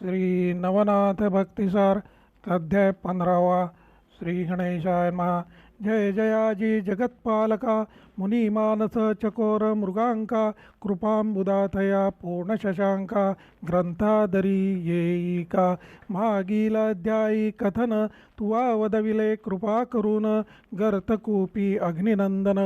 श्री नवनाथ भक्तिसार अध्याय 15वा. श्री गणेशाय महा. जय जयाजी जगत्पालका मुनी मानस चकोर मृगांका कृपांबुदातया पूर्ण शशांका ग्रंथादरी येईका मागील अध्यायी कथन तुवा वदविले कृपा करून गर्तकूपी अग्निनंदन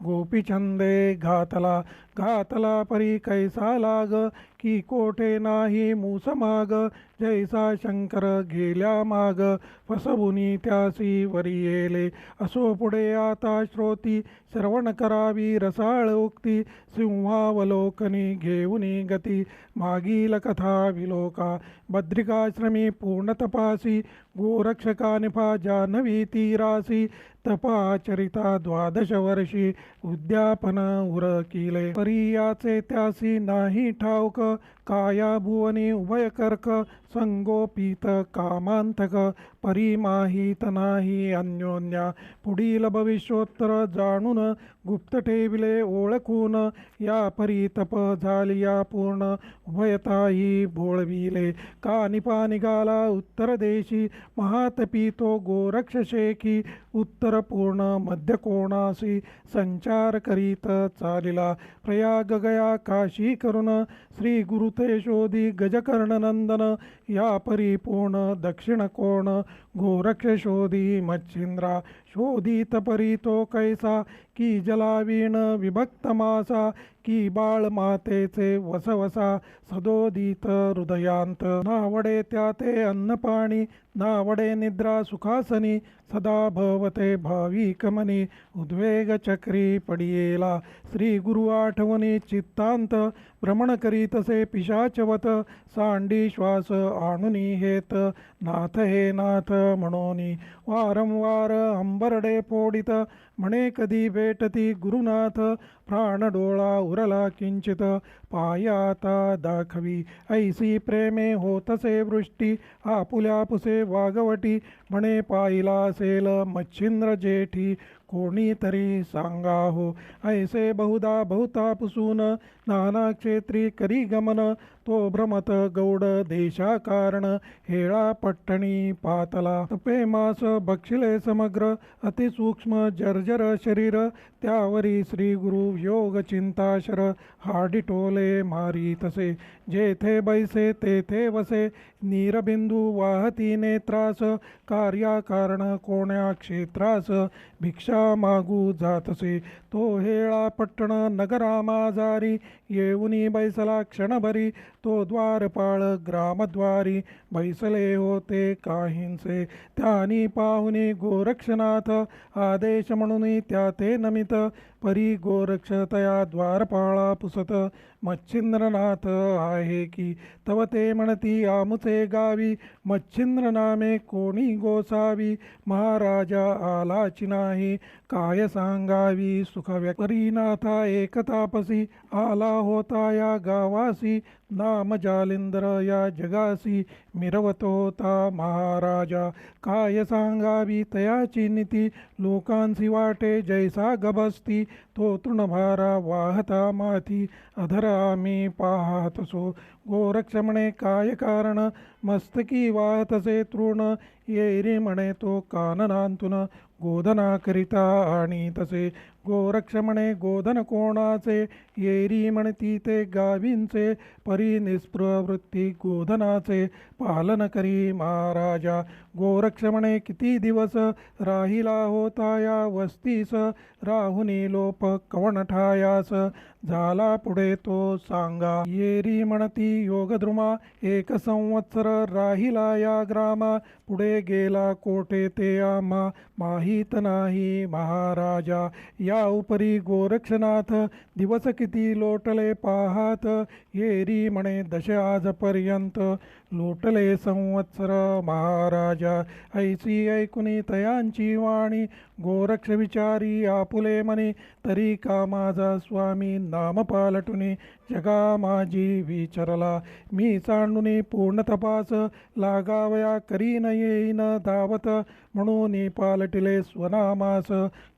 गोपीचंदे घातला घातला परी कैसा लाग की कोठे नाही मूसमाग जैसा शंकर गेल्या माग फसवुनी त्यासी वरी येले असो पुढे आता श्रोती श्रवण करावी रसाळ उक्ती सिंहावलोकनी घेऊनी गती मागील कथा विलोका बद्रिकाश्रमी पूर्ण तपासी गोरक्षका निफा जान्हवी तीरासी तपाचरिता 12 वर्षी उद्यापन उरकिले परियाचे त्यासी नाही ठाऊक काया भुवनी उभयकर्क संगोपीत कामांतक परिमाहित नाही अन्योन्या पुढील भविष्योत्तर जाणून गुप्त ठेविले ओळखून या परी तप झालिया पूर्ण उभयताही बोळविले कानिपा निघाला उत्तर देशी महातपी तो गोरक्ष शेखी उत्तर पूर्ण मध्य कोणासी संचार करीत चालिला प्रयाग गया काशी करून श्री गुरु ते शोधी गजकर्णनंदन या परिपूर्ण दक्षिण कोण गोरक्ष शोधी मच्छिंद्रा शोधित परी तो कैसा की जलावीण विभक्त मासा की बाळ मातेचे वसवसा सदोदित हृदयांत नावडे त्या ते अन्नपाणी नावडे निद्रा सुखासनी सदा भवते भाविक मनी उद्वेग चक्री पडियेला श्री गुरु आठवणी चित्तांत भ्रमण करीतसे पिशाचवत सांडी श्वास आणुनी हेत नाथ हे नाथ म्हणोनी वारंवार अंबरडे फोडित म्हणे कधी भेटती गुरुनाथ प्राण डोळा उरला किंचित पायाता दाखवी ऐसी प्रेमे होतसे वृष्टी आपुल्यापुसे वागवटी म्हणे पाहिला असेल मच्छिंद्र जेठी कोणीतरी सांगा हो ऐसे बहुधा बहुतापुसून नाना क्षेत्री करी गमन तो भ्रमत गौड देशा कारण हेळा पट्टणी पातला तपे मास बक्षिले समग्र अतिसूक्ष्म जर्जर शरीर त्यावरी श्री गुरु योग चिंताशर हाडिटोले मारी तसे जेथे बैसे तेथे वसे नीरबिंदू वाहती नेत्रास कार्याकारण कोण्या क्षेत्रास भिक्षा मागू जातसे तो हेळा पट्टण नगरामाजारी येऊनी बैसला क्षणभरी तो द्वारपाळ ग्रामद्वारी बैसले होते काहींचे त्यानी पाहुनी गोरक्षनाथ आदेश म्हणून त्या ते नमित परी गोरक्ष तया द्वारपाळा पुसत मच्छिंद्रनाथ आहे की तव ते म्हणती आमुचे गावी मच्छिंद्र नामे कोणी गोसावी महाराजा आलाची नाही काय सांगावी सुखव्यक्त परीनाथा एक तापसी आला होता या गावासी नाम जालिंदर या जगासी मिरवतो होता महाराजा काय सांगावी तयाची नीती लोकांसी वाटे जैसा गबसती तो तृणभारा वाहता माथी अधर आम्ही पाहतसो गोरक्ष म्हणे काय कारण मस्तकी वाहतसे तृण येरी म्हणे तो काननांतून गोधना करिता आणि तसे गोरक्ष म्हणे गोधन कोणाचे येरी म्हणती ते गावींचे परी निस्पृवृत्ती गोधनाचे पालन करी महाराजा गोरक्ष म्हणे किती दिवस राहिला होता या वस्तीस राहुनी लोप कवण ठायास झाला पुढे तो सांगा येरी म्हणती योगद्रुमा 1 संवत्सर राहिला या ग्रामा पुढे गेला कोठे ते आम्हा माहीत नाही महाराजा या उपरी गोरक्षनाथ दिवस किती लोटले पाहात येरी म्हणे 10 आजपर्यंत लोटले संवत्सर महाराजा ऐसी ऐकुनी तयांची वाणी गोरक्ष विचारी आपुले मनी तरी का माझा स्वामी नाम पालटुनी जगा माझी विचरला. मी सांडूनी पूर्ण तपास, लागावया करीन येईन धावत. म्हणून पालटिले स्वनामास,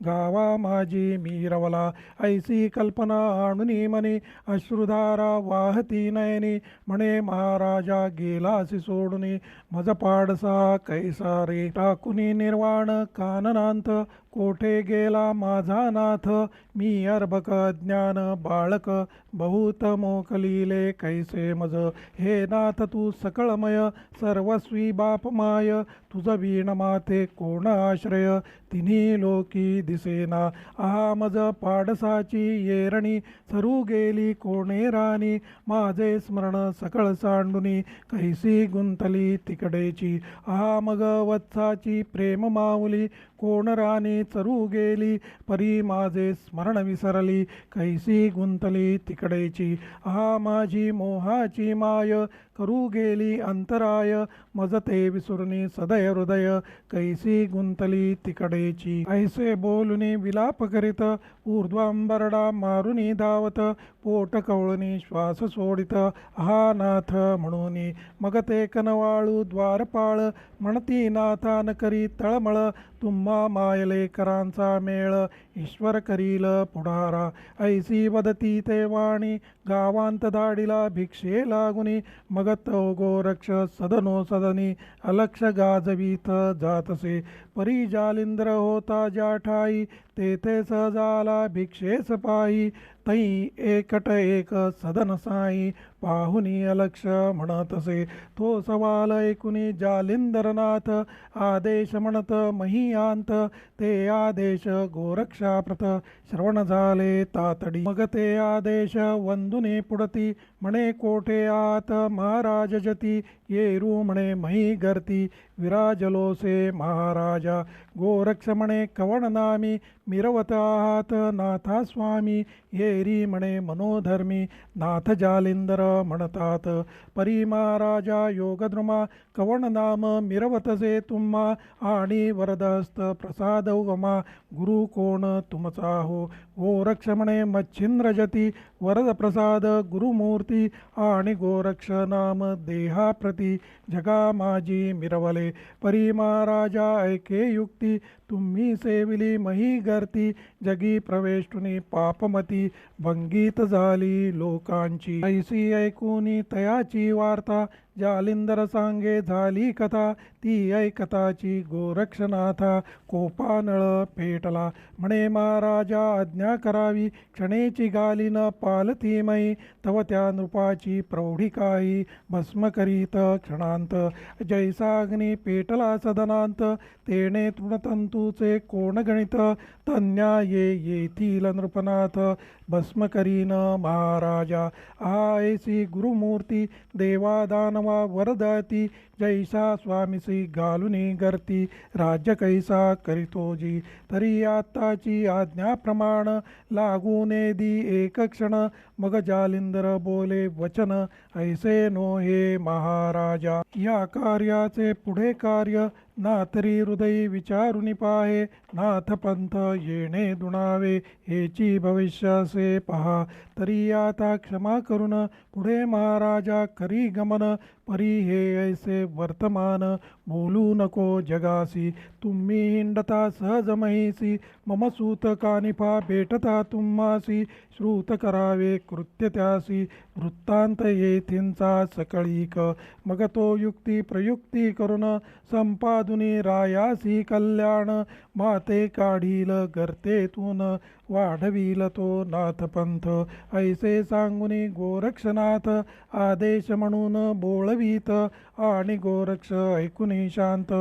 गावा माझी मिरवला. ऐसी कल्पना आणुनी मनी, अश्रुधारा वाहती नयनी. म्हणे महाराजा गेलासी सोडूनी, मज पाडसा कैसा रे. टाकुनी निर्वाण काननांत, कोठे गेला माझा नाथ. मी अर्भक ज्ञान बाळक, बहुत मोकलीले कैसे मज. हे नाथ तू सकळमय, सर्वस्वी बाप माय. तुझ वीण माते कोण आश्रय, तिन्ही लोकी दिसेना. आहा मज पाडसाची येरणी, सरू गेली कोणे राणी. माझे स्मरण सकळ सांडुनी, कैसी गुंतली तिकडेची. आहा मग वत्साची प्रेम माऊली, कोण राणी चरू गेली. परी माझे स्मरण विसरली, कैसी गुंतली तिकडेची. आहा माझी मोहाची माय, करू गेली अंतराय. मज ते विसुरणी सदय हृदय, कैसी गुंतली तिकडेची. ऐसे बोलुनी विलाप करीत, ऊर्ध्वांबरडा मारुनी धावत. पोट कवळणी श्वास सोडित, हा नाथ म्हणूनी. मग ते कनवाळू द्वारपाळ, म्हणती नाथान करी तळमळ. तुम्हा मायले करांचा मेळ, ईश्वर करील पुढारा. ऐसी वदती ते वाणी, गावांत धाडिला भिक्षे लागुनी. मग तो गोरक्ष सदनो सदनी, अलक्ष गाजवीत जातसे. परी जालिंद्र होता ज्या ठाई, तेथे सहजाला भिक्षेस पायी. तई एकट एक सदन साई, पाहुनी अलक्ष म्हणतसे. तो सवाल ऐकुनी जालिंदरनाथ, आदेश म्हणत महियांत. ते आदेश गोरक्षाप्रत, श्रवण झाले तातडी. मग ते आदेश वंदुनी पुढती, म्हणे कोठे आत महाराज जती. येरू म्हणे मही गर्ती, विराजलोसे महाराजा. गोरक्ष म्हणे कवण नामी, मिरवत आहात नाथा स्वामी. येरी म्हणे मनोधर्मी, नाथ जालिंदर म्हणतात. परी महाराजा योगद्रुमा, कवण नाम मिरवतसे तुम्हा. आणि वरदहस्त प्रसाद उगमा, गुरु कोण तुमचा हो. गोरक्ष म्हणे मच्छिंद्र जती, वरद प्रसाद गुरुमूर्ती. आणि गोरक्ष नाम देहाप्रती, जगा माझी मिरवले. परी महाराजा ऐके युक्ती, तुम्ही सेविली मही गर्ती. जगी प्रवेष्टुनी पापमती, भंगीत झाली लोकांची. ऐसी ऐकूनी तयाची वार्ता, जालिंदर सांगे झाली कथा. ती ऐकताची गोरक्षनाथा, कोपानळ पेटला. म्हणे महाराजा आज्ञा करावी, क्षणेची गालीन पालती मई. तव त्या नृपाची प्रौढी काही, भस्म करीत क्षणांत. जैसाग्नी पेटला सदनांत, तेणे तृणतंतूचे कोण गणित. तन्या येथील नृपनाथ, भस्म करीन महाराजा. ऐसी गुरुमूर्ती, देवा दानवा वरदाती. जैसा स्वामीसी घालुनी गर्ती, राज्य कैसा करीतो जी. तरी आत्ताची आज्ञा प्रमाण, लागूने दी एक क्षण. मग जालिंदर बोले वचन, ऐसे नो हे महाराजा. या कार्याचे पुढे कार्य, नाथरी हृदय विचारुनी पाहे. नाथ पंथ येणे दुणावे, हेची भविष्यासे पहा. तरी आता क्षमा करून, पुढे महाराजा करी गमन. परी हे ऐसे वर्तमान, बोलू नको जगासी. तुम्ही हिंडता सहज महिसी, मम सूत कानिफा भेटता तुम्हासी. श्रुत करावे कृत्य त्यासी, वृत्तांत येथींचा सकळीक. मग तो युक्ती प्रयुक्ती करून, संपादुनी रायासी कल्याण. माते काढील गर्तेतून, वाढविल तो नाथपंथ. ऐसे सांगुनी गोरक्षनाथ, आदेश म्हणून बोळवीत. आणि गोरक्ष ऐकुनी शांत,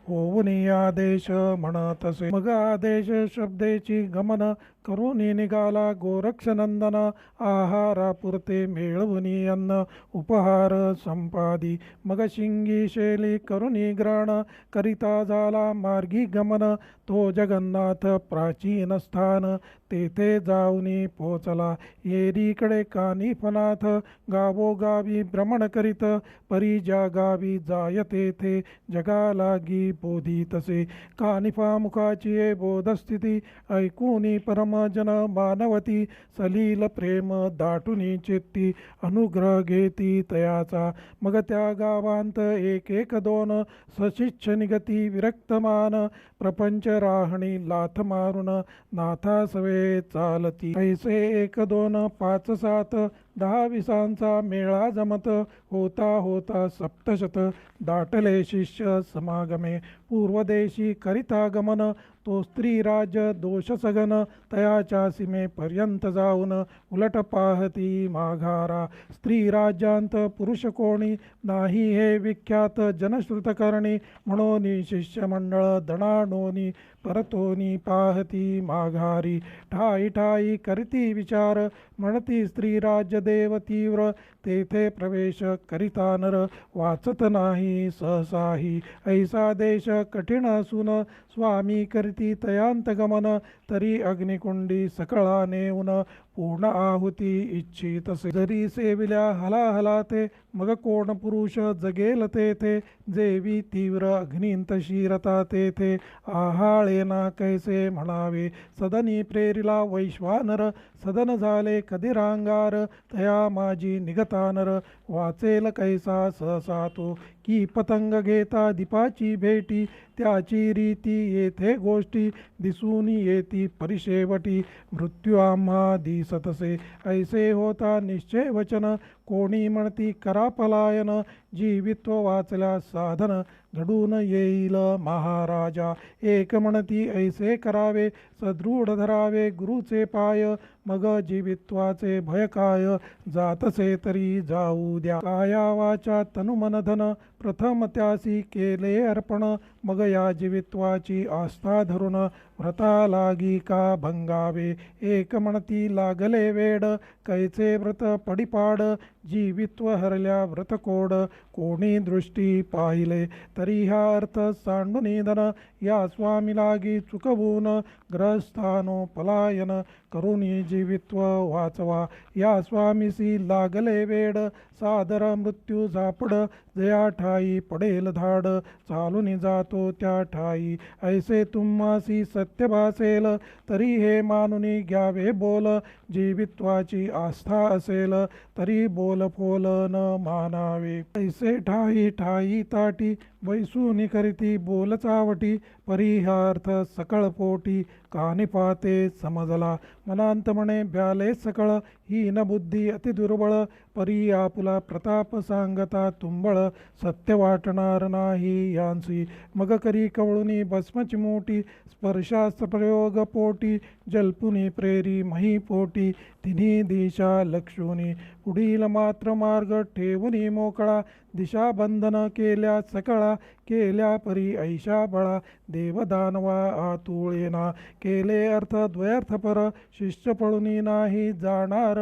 होऊनी आदेश म्हणतसे. मग आदेश शब्देची गमन, करुनी निघाला गोरक्षनंदन. आहारापुरते मिळवुनी अन्न, उपहार संपादी. मग शिंगी शेली करुनी ग्रहण, करिता झाला मार्गी गमन. तो जगन्नाथ प्राचीन स्थान, तेथे जाऊनी पोचला. येरीकडे कानिफनाथ, गावोगावी भ्रमण करीत. परी ज्या गावी जाय तेथे, जगा लागी बोधी तसे कानिफा मुखाची ये बोधस्थिती ऐकूनी परमजन मानवती सलील प्रेम दाटुनी चित्ती अनुग्रह घेती तयाचा मग त्या गावांत एक एक दोन सशिच्छ निगती विरक्तमान प्रपंच राहणी लाथ मारून नाथा सवे चालती ऐसे एक दोन पाच सात 10-20 मेळा जमत होता होता सप्तशत दाटले शिष्य समागमे पूर्वदेशी करिता गमन तो स्त्रीराज दोष सगन तयाच्या सीमेपर्यंत जाऊन उलट पाहती माघारा स्त्रीराज्यांत पुरुष कोणी नाही हे विख्यात जनश्रुत करणी म्हणून शिष्यमंडळ दणाणोनी परतोनी पाहती माघारी ठाई ठाई करती विचार म्हणती स्त्रीराज्य देव तीव्र तेथे प्रवेश करिता नर वाचत नाही सहसाही ऐसा देश कठीण असून स्वामी करती तयांत गमन तरी अग्निकुंडी सकळा नेऊन पूर्ण आहुती इच्छितसे जरी सेविल्या हलाहला ते मग कोण पुरुष जगेल तेथे जेवी तीव्र अग्निंत शिरता तेथे आहाळेना कैसे म्हणावे सदनी प्रेरिला वैश्वानर सदन झाले कधी रांगार तया माझी निगतानर वाचेल कैसा सहसा तो की पतंग घेता दीपाची भेटी त्याची रीती येथे गोष्टी दिसून येती परिशेवटी मृत्यू आम्हा दिसतसे ऐसे होता निश्चय वचन कोणी म्हणती करा पलायन जीवित्व वाचल्या साधन घडून येईल महाराजा एक म्हणती ऐसे करावे सदृढ धरावे गुरुचे पाय मग जीवित्वाचे भय काय जातसे तरी जाऊ द्या काया वाचा तनुमन धन प्रथम त्यासी केले अर्पण मग या जीवित्वाची आस्था धरून व्रता लागी का भंगावे एक म्हणती लागले वेड कैचे व्रत पडिपाड जीवित्व हरल्या व्रतकोड कोणी दृष्टी पाहिले तरी हा अर्थ सांडून धन या स्वामी लागी चुकवून ग्रहस्थानो पलायन करुणी जीवित्व वाचवा या स्वामीसी लागले वेड सादर मृत्यू झापड जया ठाई पडेल धाड चालून जातो त्या ठाई ऐसे तुम्हासी सत्य भासेल तरी हे मानुनी घ्यावे बोल जीवित्वाची आस्था असेल तरी बोल फोल न मानावे ऐसे ठाई ठाई ताटी वैसूनी करीती बोल चावटी परिहार्थ सकळ पोटी कानी पाते समजला मनांत म्हणे ब्याले सकळ हीन बुद्धी अति दुर्बळ परी आपुला प्रताप सांगता तुंबळ सत्य वाटणार नाही यांसी मग करी कवळुनी भस्मची मोठी स्पर्शास्त्र प्रयोग पोटी जल्पुनी प्रेरी मही पोटी तिन्ही दिशा लक्षुनी पुढील मात्र मार्ग ठेवुनी मोकळा दिशा बंधन केल्या सकळा केल्या परी ऐशा बळा देवदानवा आतुळेना केले अर्थ द्वयर्थ पर शिष्य पळुनी नाही जाणार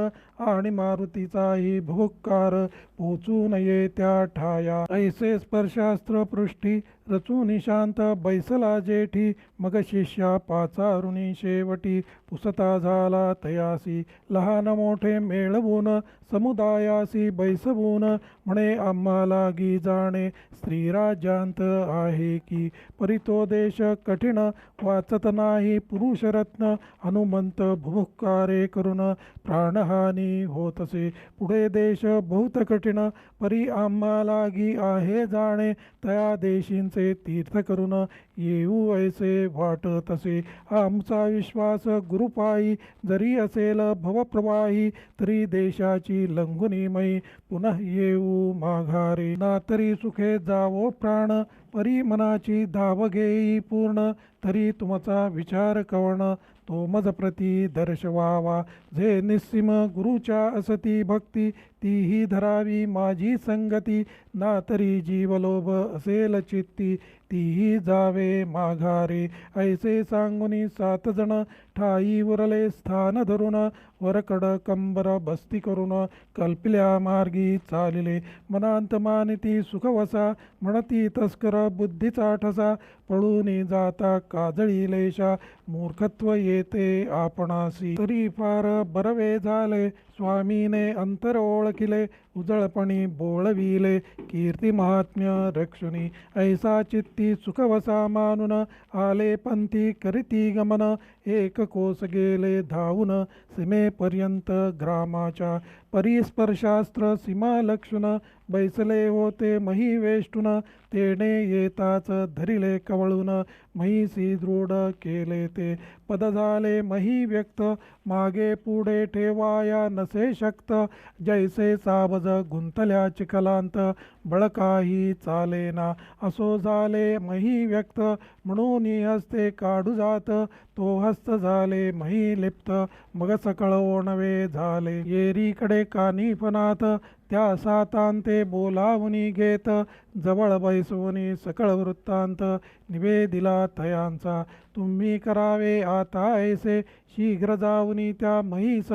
आणि मारुतीचाही भुक्कार पोचू नये त्या ठाया ऐसे स्पर्शास्त्र पृष्ठी रचून शांत बैसला जेठी मग शिष्या पाचारुणी शेवटी पुसता झाला तयासी लहान मोठे मेळवून समुदायासी बैसवून म्हणे आम्हा लागी जाणे स्त्रीराज्यांत आहे की परितो देश कठीण वाचत नाही पुरुषरत्न हनुमंत भुभुक्कारे करून प्राणहानी होतसे पुढे देश बहुत कठीण परी आम्हा लागी आहे जाणे तया देशींचे तीर्थ करून येऊ ऐसे वाटतसे आमचा विश्वास गुरुपायी जरी असेल भवप्रवाही तरी देशाची लंघुनीमयी पुनः येऊ माघारी ना तरी सुखे जावो प्राण परी मनाची धाव घेई पूर्ण तरी तुमचा विचार कवण तो मज प्रती दर्शवावा जे निस्सीम गुरुच्या असती भक्ती तीही धरावी माझी संगती ना तरी जीवलोभ असेल चित्ती तीही जावे माघारे ऐसे सांगुनी 7 जण ठाई उरले स्थान धरून वरकड कंबर बस्ती करून कल्पिल्या मार्गी चालिले मनांत मानिती सुखवसा म्हणती तस्कर बुद्धीचा ठसा पळून जाता काजळी लेशा मूर्खत्व येते आपणासी तरी फार बरवे झाले स्वामीने अंतर ओळखिले उजळपणी बोळविले कीर्ती महात्म्य रक्षुनी ऐसा चित्ती सुखवसा मानुन आले पंथी करीती गमन एक कोस गेले धावून सीमेपर्यंत ग्रामाच्या परिस्पर्शास्त्र सीमा लक्षुन बैसले होते मही वेष्टुन तेणे येताच धरिले कवळून महिसी दृढ केले ते पद झाले मही व्यक्त मागे पुढे ठेवाया नसे शक्त जैसे सावज गुंतल्या चिखलांत बळकाही चालेना असो झाले मही व्यक्त म्हणून हस्ते काढू जात तो हस्त झाले मही लिप्त मग सकळ ओणवे झाले येरीकडे कानिफनात त्या सातांते बोलावणी घेत जवळ बैसवणी सकळ वृत्तांत निवेदिला तयांचा तुम्ही करावे आता ऐसे शीघ्र जाऊनी त्या म्हैस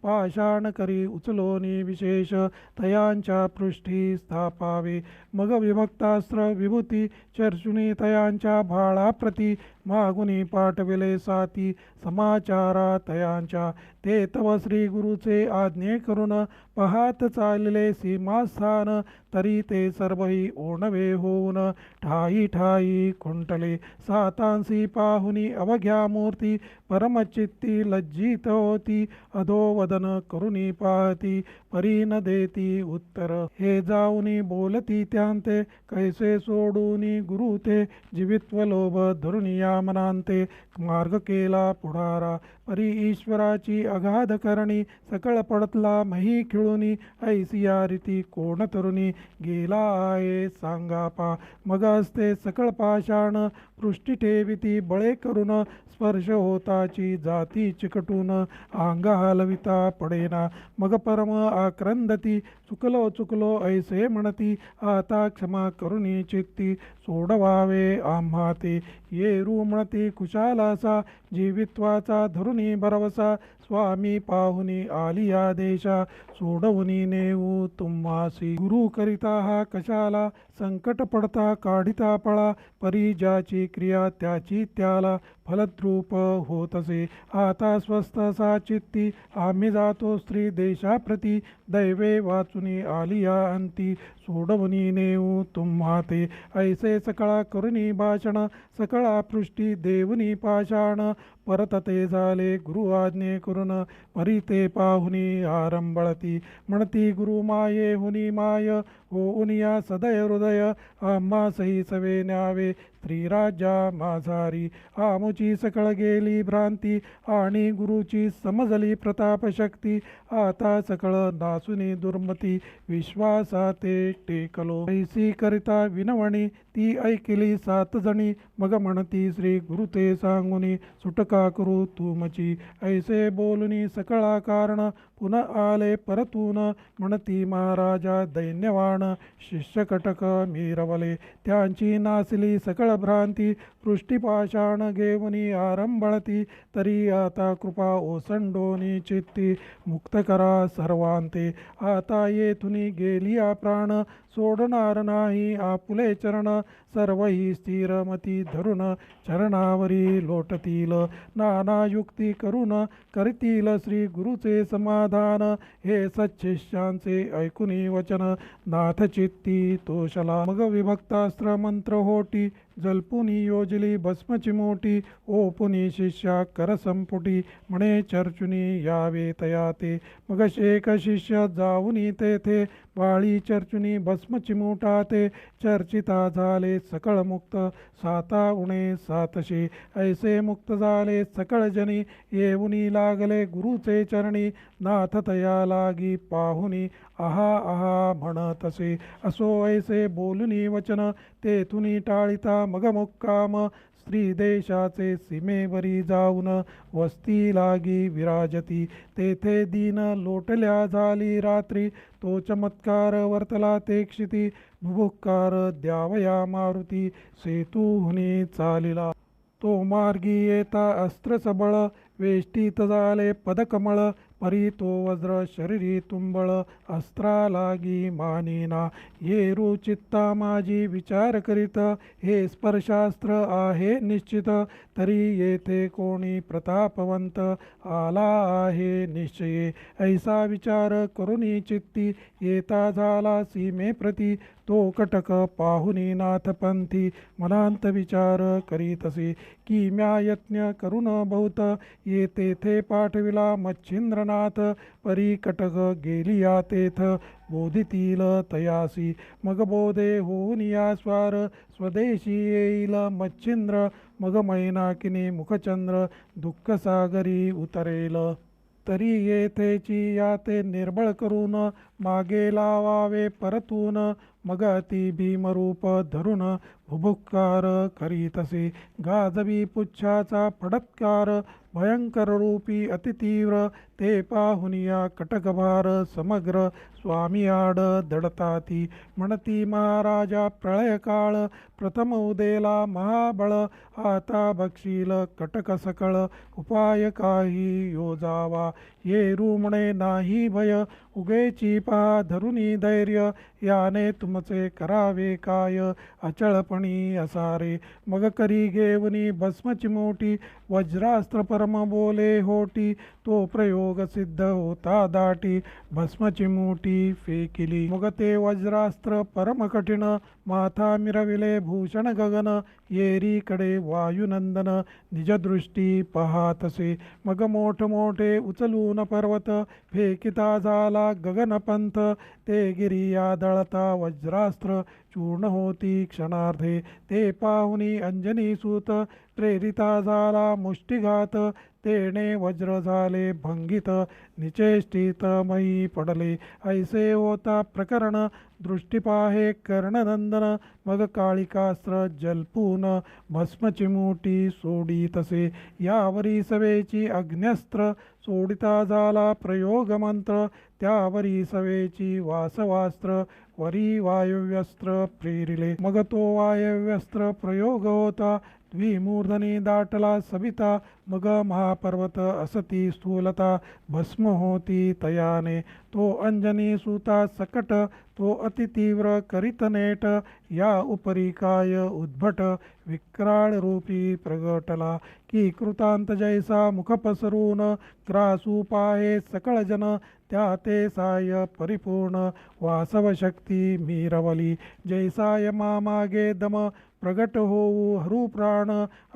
पाषाण करी उचलोनी विशेष तयांच्या पृष्ठी स्थापावे मग विभक्तास्त्र विभूती चर्चुनी तयांच्या भाळाप्रती मागुनी पाठविले साती समाचारा तयांच्या ते तव श्री गुरुचे आज्ञे करून पहात चालले सीमास्थान तरी ते सर्वही ओणवे होऊन ठाई ठाई खुंटले सातांसी पाहुनी अवघ्या मूर्ती परमचित्ती लज्जित होती अधोवदन करुनी पाहती परी न देती उत्तर हे जाऊनी बोलती त्यांते कैसे सोडूनी गुरु ते जीवित्व लोभ धरुनी या मनांते मार्ग केला पुढारा परी ईश्वराची अगाध करणी सकळ पडतला मही खिळुनी ऐसिया रीती कोण तरुणी गेला आहे सांगापा मग असते सकळ पाषाण पृष्ठी ठेविती बळे करून स्पर्श होताची जाती चिकटून अंग हलविता पडेना मग परम आक्रंदती चुकलो चुकलो ऐसे म्हणती आता क्षमा करुनी चित्ती सोडवावे आम्हा ते येरू म्हणती कुशालासा जीवित्वाचा धरुनी भरवसा स्वामी पाहुनी आलिया देशा सोडवुनी नेऊ तुम्हासी गुरु करिता हा कशाला संकट पडता काढिता पळा परी ज्याची क्रिया त्याची त्याला फलद्रूप होतसे आता स्वस्थ सा चित्ती आम्ही जातो स्त्री देशाप्रती दैवे वाचुनी आलिया अंती सोडवुनी नेऊ तुम्हा ते ऐसे सकळा करुनी भाषण सकळा पृष्टी देवुनी पाषाण परत ते झाले गुरु आज्ञे करून परी ते पाहुनी आरंबळती म्हणती गुरु माये हुनी माय हो उनिया सदय हृदय आम्हा सही सवे न्यावे स्त्रीराज्या माझारी आमुची सकळ गेली भ्रांती आणि गुरुची समजली प्रतापशक्ती आता सकळ नासुनी दुर्मती विश्वासाते टेकलो ऐसी करिता विनवणी ती ऐकिली 7 जणी मग म्हणती श्री गुरु ते सांगुनी सुटका करू तुमची ऐसे बोलुनी सकळा कारण पुन्हा आले परतून म्हणती महाराजा दैन्यवान शिष्य कटक मिरवले त्यांची नासली सकळ भ्रांती पृष्ठीपाषाण घेवनी आरंभळती तरी आता कृपा ओसंडोनी चित्ती मुक्त करा सर्वांते आता येथुनी गेलिया प्राण सोडणार नाही आपुले चरण सर्वही स्थिरमती धरून चरणावरी लोटतील नाना युक्ती करून करतील श्री गुरुचे समाधान हे सच्छिष्यांचे ऐकुनी वचन नाथ चित्ती तोषला मग विभक्तास्त्र मंत्र होटी जल्पुनी योजली भस्मची मोठी ओपुनी शिष्या करसंपुटी म्हणे चर्चुनी यावे तयाते मग शेक शिष्य जाऊनी तेथे वाळी चर्चुनी भस्मची मुठाते चर्चिता झाले सकळ मुक्त साता उणे सातशे ऐसे मुक्त झाले सकळ जनी येऊनी लागले गुरुचे चरणी नाथ तया लागी पाहुनी आहा आहा म्हणतसे असो ऐसे बोलुनी वचन तेथुनी टाळिता मग मुक्काम स्त्री देशाचे सीमेवरी जाऊन वस्ती लागी विराजती तेथे दीन लोटल्या झाली रात्री तो चमत्कार वर्तला ते क्षिती भुभुक्कार द्यावया मारुती सेतुहुनी चालिला तो मार्गी येता अस्त्र सबळ वेष्टीत झाले पदकमळ परी तो वज्र शरीरी तुंबळ अस्त्रा लागी मानिना. ये रुचित्ता माझी विचार करीत हे स्पर्शास्त्र आहे निश्चित. तरी येथे कोणी प्रतापवंत आला आहे निश्चये. ऐसा विचार करुनी चित्ती येता झाला सीमे प्रती. तो कटक पाहुनी नाथपंथी मनांत विचार करीतसे. की म्या यज्ञ करून बहुत ये तेथे पाठविला मच्छिंद्रनाथ. परी कटक गेलिया तेथ बोधितील तयासी. मग बोधे होऊन या स्वार स्वदेशी येईल मच्छिंद्र. मग मैनाकिनी मुखचंद्र दुःखसागरी उतरेल. तरी येथेची याते निर्बळ करून मागे लावावे परतून. मग अति भीमरूप धरून भुभुक्कार करीतसे. गाजवी पुच्छाचा फडत्कार भयंकर रूपी अतितीव्र. ते पाहुनिया कटकभार समग्र स्वामी आड दडताती. म्हणती महाराजा प्रळय काळ प्रथम उदेला महाबळ. आता बक्षील कटक सकळ उपाय काही योजावा. ये रुमणे नाही भय उगेची पहा धरुनी धैर्य. याने तुमचे करावे काय अचळपणी असारे. मग करी घेवनी भस्म चिमोटी वज्रास्त्र परम बोले होटी. तो प्रयोग सिद्ध होता दाटी भस्म चिमोटी फेकिली. मग ते वज्रास्त्र परम कठीण माथा मिरविले भूषण गगन. येरीकडे वायुनंदन निजदृष्टी पहातसे. मग मोठमोठे उचलून पर्वत फेकिता झाला गगनपंथ. ते गिरिया दळता वज्रास्त्र चूर्ण होती क्षणार्धे. ते पाहुनी अंजनी सूत प्रेरिता झाला मुष्टिघात. तेणे वज्र झाले भंगित निचेष्टित मयी पडले. ऐसे होता प्रकरण दृष्टी पाहे कर्णनंदन. मग काळिकास्त्र जलपून भस्म चिमुटी सोडीतसे. यावरी सवेची अग्न्यस्त्र सोडिता झाला प्रयोग मंत्र. त्यावरी सवेची वासवास्त्र वरी वायव्यस्त्र प्रेरिले. मग तो वायव्यस्त्र प्रयोग होता द्विमूर्धनी दाटला सविता. मग महापर्वत असती स्थूलता भस्म होती तयाने. तो अंजनी सुता सकट तो अतितीव्र करीत नेट. या उपरी काय उद्भट विक्राळ रूपी प्रगटला. की कृतांत जैसा मुख पसरून ग्रासू पाहे सकळ जन. त्या ते साय परिपूर्ण वासव शक्ती मीरवली. जैसा मागे दम प्रगट होऊ हरू प्राण.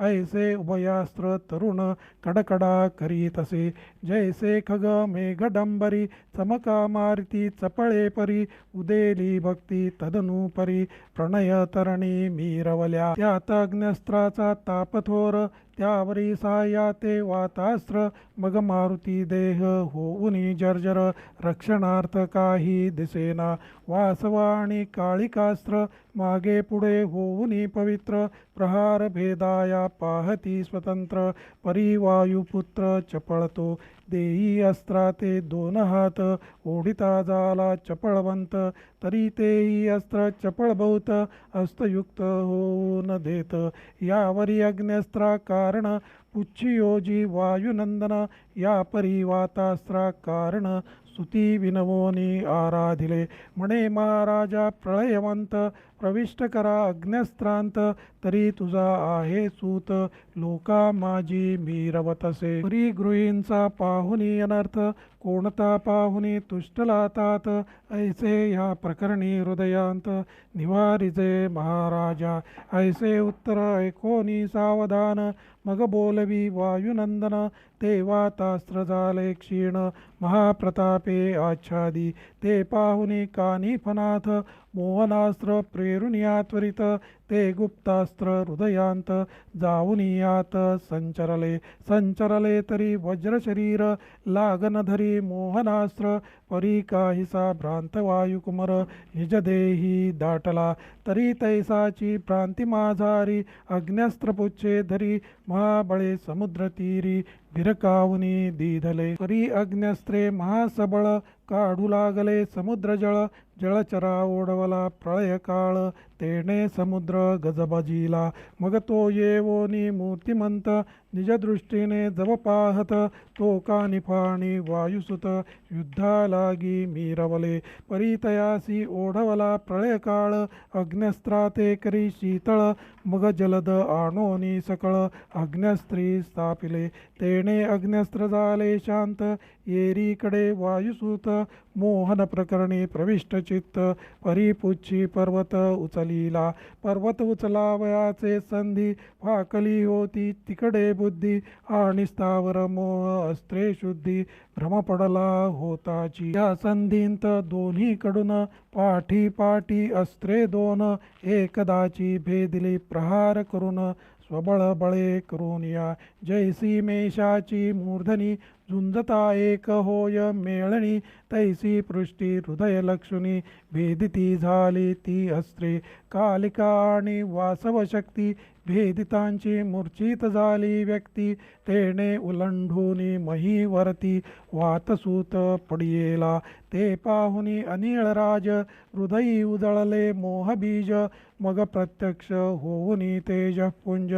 ऐसे उभयास्त्र तरुण कडकडा करीतसे. जैसे खग मेघडंबरी चमका मारिती चपळे परी. उदेली भक्ती तदनुपरी प्रणय तरणी मीरवल्या. त्यात अग्न्यस्त्राचा तापथोर त्यावरी सहाय्या ते वातास्त्र. मग मारुती देह होऊनी जर्जर रक्षणार्थ काही दिसेना. वासव आणि काळिकास्त्र मागे पुढे होऊनी पवित्र. प्रहार भेदाया पाहती स्वतंत्र. परिवायुपुत्र चपळतो देई अस्त्रा ते दोन हात. ओढिता झाला चपळवंत तरी तेही अस्त्र चपळ बहुत. अस्तयुक्त होऊन देत यावरी अग्न्यस्त्रा कारण. पुच्छियोजी वायुनंदन या परिवातास्त्रा कारण. स्तुती विनवोनी आराधिले. म्हणे महाराजा प्रळयवंत प्रविष्ट करा अग्न्यस्त्रांत. तरी तुझा आहे सूत लोका माझी मीरवतसे. परी गृहींचा पाहुनी अनर्थ कोणता पाहुनी तुष्टला तात. ऐसे या प्रकरणी हृदयांत निवारिजे महाराजा. ऐसे उत्तर ऐकोनी सावधान. मग बोलवी वायुनंदन ते वातास्त्र झाले क्षीण महाप्रतापे आच्छादी. ते पाहुनी कानिफनाथ मोहनास्त्र प्रेरुनिया त्वरित. ते गुप्तास्त्र हृदयांत जाऊनियात संचरले. संचरले तरी वज्रशरीर लागन धरी मोहनास्त्र. परी काहीसा भ्रांत वायुकुमर निजदेही दाटला. तरी तैसाची भ्रांती माझारी अग्न्यस्त्र पुच्छे धरी. महाबळे समुद्रतीरी भिरकावुनी दीधले. परी अग्न्यस्त्रे महासबळ काढू लागले समुद्रजळ. जळचरा ओढवला प्रळय काळ तेणे समुद्र गजबजिला. मग तो येवोनी मूर्तिमंत निजदृष्टीने जव पाहत. तो कानिफाणी वायुसुत युद्धालागी मीरवले. परितयासी ओढवला प्रळय काळ. अग्न्यस्त्राते करी शीतळ. मग जलद आणोनी सकळ. अग्न्यस्त्री स्थापिले. तेणे अग्न्यस्त्र झाले शांत. येरीकडे वायुसूत मोहन प्रकरणी प्रविष्ट चित्त. परिपुच्छी पर्वत उचलिला. पर्वत उचलावयाचे संधी. फाकली होती तिकडे बुद्धी. आणि स्थावर मोह अस्त्रे शुद्धी. भ्रम पडला होताची या संधींत दोन्हीकडून. पाठी पाठी अस्त्रे दोन. एकदाची भेदिली प्रहार करून. स्वबळ बळे करून या जैसी मेषाची मूर्धनी. झुंजता एक होय मेळणी. तैसी पृष्टी हृदय लक्षुनी. भेदिती झाली ती अस्त्रे. कालिका आणि वासव शक्ती. भेदितांची मूर्छित झाली व्यक्ती. तेणे उलंढुनी महीवरती. वातसूत पडियेला. ते पाहुनी अनिळराज. हृदयी उजळले मोहबीज. मग प्रत्यक्ष होऊनी तेजपुंज.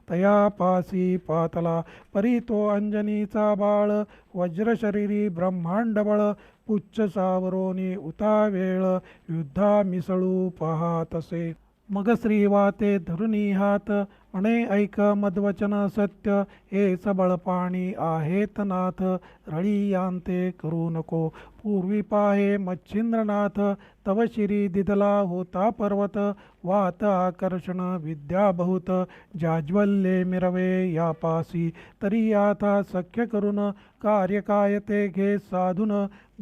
तयापासी पातला. परी तो अंजनीचा बाळ. वज्रशरीरी ब्रह्मांडबळ. पुच्छ सावरोनी उतावेळ. युद्धा मिसळू पाहातसे. मग श्रीवाते धरुनी हात. म्हणे ऐक मद्वचन सत्य. हे सबळ पाणी आहेत नाथ. रळी यांते करू नको. पूर्वी पाहे मच्छिंद्रनाथ. तव शिरी दिधला होता पर्वत. वात आकर्षण विद्या बहुत. जाज्वल्ये मिरवे यापासी. तरी आता सख्य करून. कार्य काय ते घे साधून.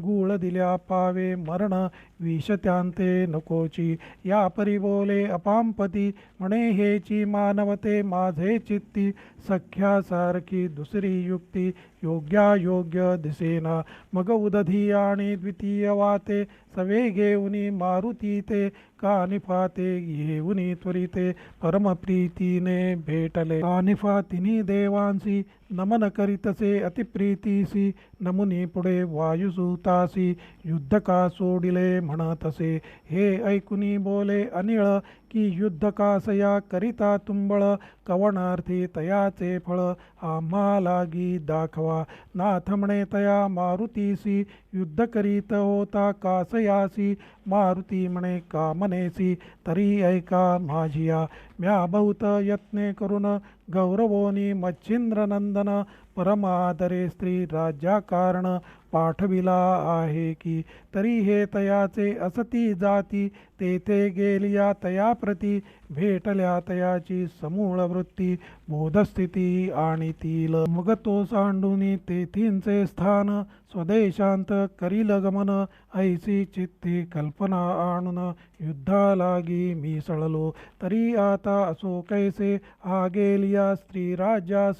गूळ दिल्या पावे मरण. विष त्यांते नकोची. या परी बोले अपांपती. म्हणे हेची मानवते माझे चित्ती. सख्यासारखी दुसरी युक्ती. योग्यायोग्य दिसेना. मग उदधी आणि द्वितीय वाते. सवे घेऊनी मारुती ते. कानिफाते घेऊनी त्वरिते. परमप्रीतीने भेटले. कानिफा तिन्ही देवांसी. नमन करीतसे अतिप्रीतीसी. नमुनी पुढे वायुसूतासी. युद्ध का सोडिले म्हणतसे. हे ऐकुनी बोले अनिळ. की युद्ध कासया करिता तुंबळ. कवनार्थी तयाचे फळ. आम्हा लागी दाखवा. नाथ म्हणे तया मारुतीसी. युद्ध करीत होता कासयासी. मारुती म्हणे कामनेसी. तरी ऐका माझिया. म्या बहुत यत्ने करून. गौरवोनी मच्छिंद्रनंदन. परमादरे स्त्री राज्या कारण. पाठविला आहे की. तरी हे तयाचे असती जाती. तेथे गेलिया तया प्रती. भेटल्या तयाची समूळ वृत्ती. बोधस्थिती आणि तील. मग तो सांडूनी तेथींचे स्थान. स्वदेशांत करील गमन. ऐसी चित्ती कल्पना आणून. युद्धालागी मिसळलो. तरी आता असो कैसे. हा गेलिया स्त्री राज्यास.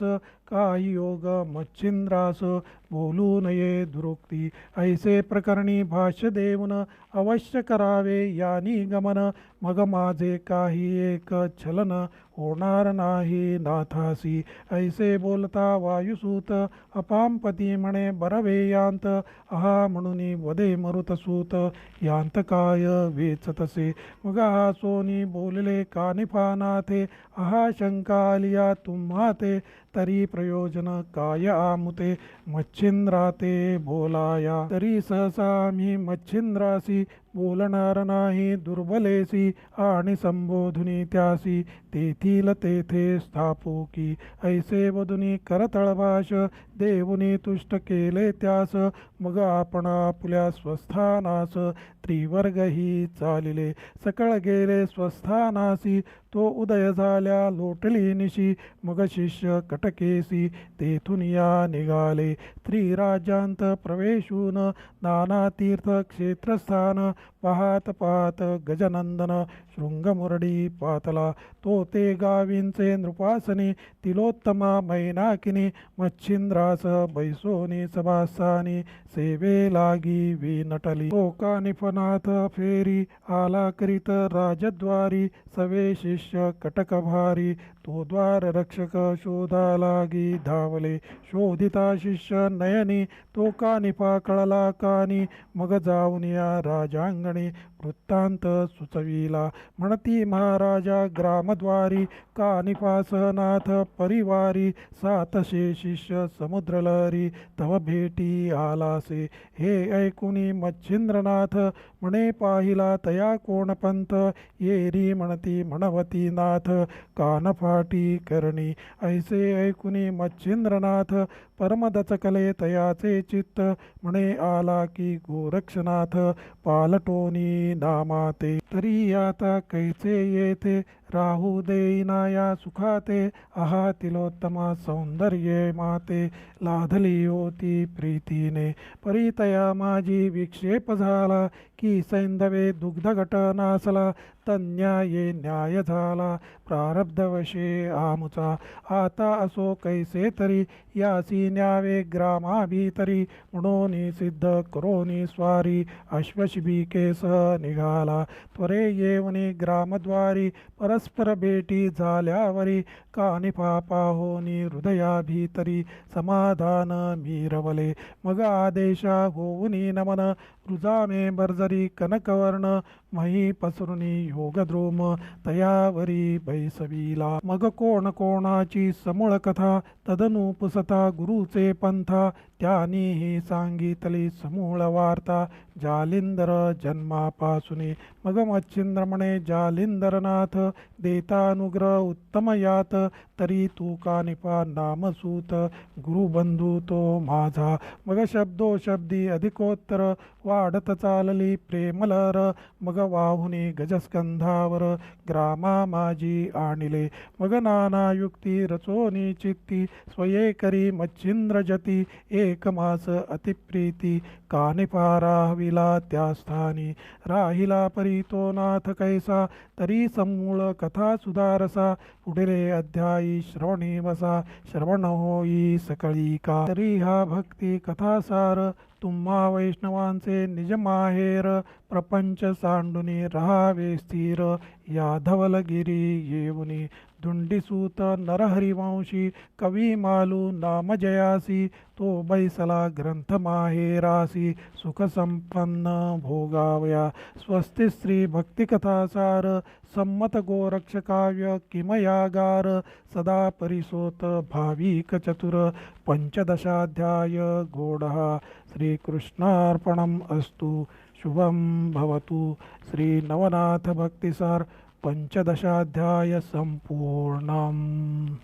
काही योग मच्छिंद्रास. बोलू नये दुरुक्ती. ऐसे प्रकरणी भाष्य देऊन. अवश्य करावे यानी गमन. मग माझे काही एक छलन. होणार नाही नाथासी. ऐसे बोलता वायुसूत. अपांपती म्हणे बरवे यांत. आहा म्हणून वदे मरुतसूत. यांत काय वेचतसे. मग हा सोनी बोलले कानिफानाथे. आहा शंका आलिया तुम्हा ते. तरी प्रयोजन काय आमुते. मच्छिंद्राते बोलाया. तरी सहसा मी मच्छिंद्रासी. बोलणार नाही दुर्बलेसी. आणि संबोधुनी त्यासी. तेथील तेथे स्थापू की. ऐसे वदुनी करतळभाष. देऊनी तुष्ट केले त्यास. मग आपण आपुल्या स्वस्थानास. त्रिवर्गही चालिले. सकळ गेले स्वस्थानासी. तो उदय झाल्या लोटली निशी. मग शिष्य कटकेसी. तेथून या निघाले. त्रिराज्यांत प्रवेशून. नाना तीर्थ क्षेत्रस्थान. पाहात पाहात गजनंदन. शृंगमुरडी पातला. तो ते गावींचे नृपासनी. तिलोत्तमा मैनाकिनी. मच्छिंद्रास बैसोनी सभास्थानी. सेवे लागी विनटली. तो कानिफनाथ फेरी. आला करीत राजद्वारी. सवे शिष्य कटक भारी. तो द्वार रक्षक शोधा लागी धावले. शोधिता शिष्य नयनी. तो कानिफा कळला कानी. मग जाऊन या राजांगणी. वृत्तांत सुचविला. म्हणती महाराजा ग्रामद्वारी, कानिफासनाथ परिवारी, सातशे शिष्य समुद्रलहरी, तव भेटी आलासे. हे ऐकुनी मच्छिंद्रनाथ, म्हणे पाहिला तया कोण पंथ, येरी म्हणती म्हणवती नाथ, कानफाटी करणी. ऐसे ऐकुनी मच्छिंद्रनाथ, परमदचकले तयाचे चित्त, म्हणे आला की गोरक्षनाथ, पालटोनी नामाते. तरी आता कैचे येथे, राहू देईना या सुखाते. आहा तिलोत्तमा सौंदर्ये माते, लाधली होती प्रीतीने. परितया माझी विक्षेप झाला, की सैंधवे दुग्धघट नासला. तन्याये न्याय झाला, प्रारब्धवशे आमुचा. आता असो कैसे तरी, यासी न्यावे ग्रामाभीतरी. म्हणून सिद्ध करोनी स्वारी, अश्वशिबिकेस निघाला. त्वरे येवनी ग्रामद्वारी, परस्पर भेटी झाल्यावरी. कानिफा पाहोनी हृदयाभीतरी, समाधान मिरवले. मग आदेशा होऊनी नमन, रुजामे बर्जरी कनकवर्ण. मही पसरुनी योगद्रोम, तयावरी बैसविला. मग कोण कोणाची समूळ कथा, तदनु पुसता गुरुचे पंथा. त्यानीही सांगितली समूळ वार्ता, जालिंदर जन्मापासूनी. मग मच्छिंद्र म्हणे जालिंदरनाथ, देतानुग्रह उत्तम यात. तरी तू कानिफा नामसूत, गुरुबंधू तो माझा. मग शब्दोशब्दी अधिकोत्तर, वाढत चालली प्रेमलहर. मग वाहुनी गजस्कंधावर, ग्रामा माझी आणिले. मग नाना युक्ती रचोनी चित्ती, स्वये करी मच्छिंद्र जती. एक मास अतिप्रीती, कानिफा राहिला त्या स्थानी. राहिला परी तो नाथ कैसा, तरी समूळ कथा सुधारसा. पुढले अध्यायी श्रवणी बसा, श्रवण होई सकळी का. तरी हा भक्ती कथासार, तुम्हा वैष्णवांचे निज माहेर. प्रपंच सांडुनी रहावे स्थिर, याधवलगिरी येऊनी. धुंडीसूत नरहरिवंशी, कवी मालू नाम जयासी. तो बैसला ग्रंथ माहेरासी, सुख संपन्न भोगावया. स्वस्ति श्री भक्तिकथासार, संमत गोरक्ष काव्य किमयागार. सदा परिसोत भाविक चतुर, पंचदशाध्याय गोडः. श्रीकृष्णार्पणम् अस्तु. शुभं भवतु. श्री नवनाथ भक्तिसार पंचदशाध्याय संपूर्णम्.